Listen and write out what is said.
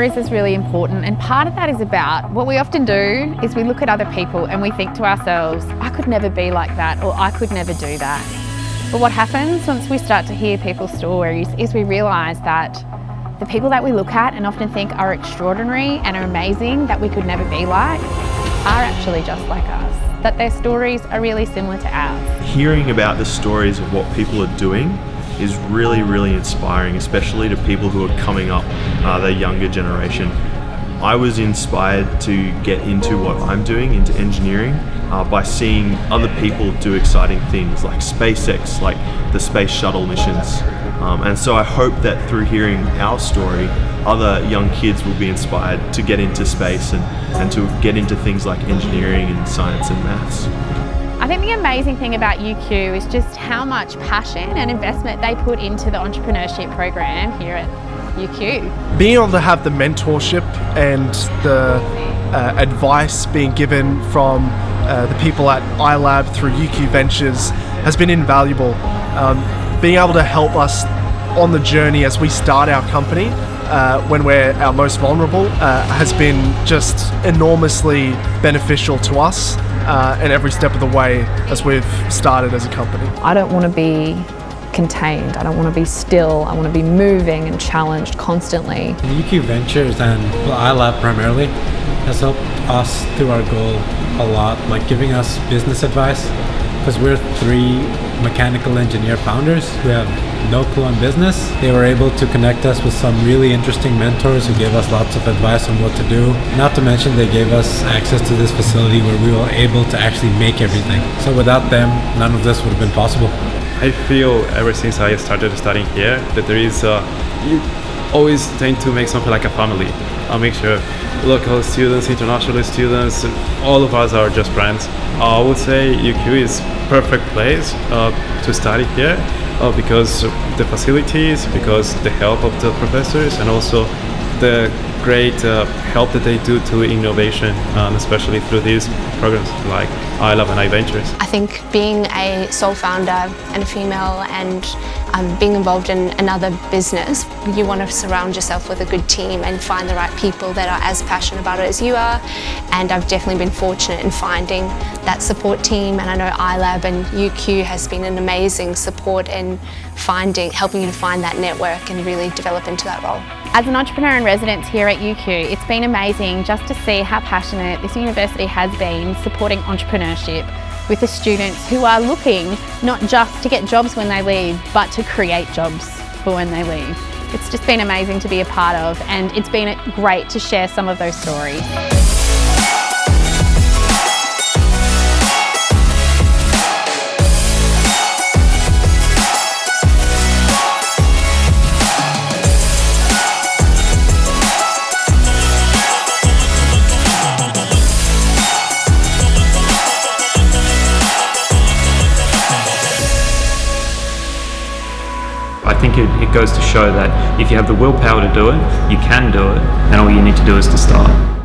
stories is really important, and part of that is about what we often do is we look at other people and we think to ourselves, I could never be like that, or I could never do that. But what happens once we start to hear people's stories is we realise that the people that we look at and often think are extraordinary and are amazing, that we could never be like, are actually just like us, that their stories are really similar to ours. Hearing about the stories of what people are doing is really, really inspiring, especially to people who are coming up, the younger generation. I was inspired to get into what I'm doing, into engineering, by seeing other people do exciting things like SpaceX, like the space shuttle missions. And so I hope that through hearing our story, other young kids will be inspired to get into space and to get into things like engineering and science and maths. I think the amazing thing about UQ is just how much passion and investment they put into the entrepreneurship program here at UQ. Being able to have the mentorship and the advice being given from the people at ilab through UQ Ventures has been invaluable. Being able to help us on the journey as we start our company when we're our most vulnerable has been just enormously beneficial to us and every step of the way as we've started as a company. I don't want to be contained. I don't want to be still. I want to be moving and challenged constantly. UQ Ventures and ilab primarily has helped us through our goal a lot, like giving us business advice, because we're 3 mechanical engineer founders who have no clue on business. They were able to connect us with some really interesting mentors who gave us lots of advice on what to do. Not to mention they gave us access to this facility where we were able to actually make everything. So without them, none of this would have been possible. I feel ever since I started studying here that there is you always tend to make something like a family. I'll make sure local students, international students, all of us are just friends. I would say UQ is perfect place to study here because the facilities, because the help of the professors, and also the great help that they do to innovation, especially through these programs like ilab and iVentures. I think being a sole founder and a female and being involved in another business, you want to surround yourself with a good team and find the right people that are as passionate about it as you are. And I've definitely been fortunate in finding that support team, and I know ilab and UQ has been an amazing support in helping you to find that network and really develop into that role. As an entrepreneur in residence here at UQ, it's been amazing just to see how passionate this university has been supporting entrepreneurship with the students who are looking not just to get jobs when they leave, but to create jobs for when they leave. It's just been amazing to be a part of, and it's been great to share some of those stories. I think it goes to show that if you have the willpower to do it, you can do it, and all you need to do is to start.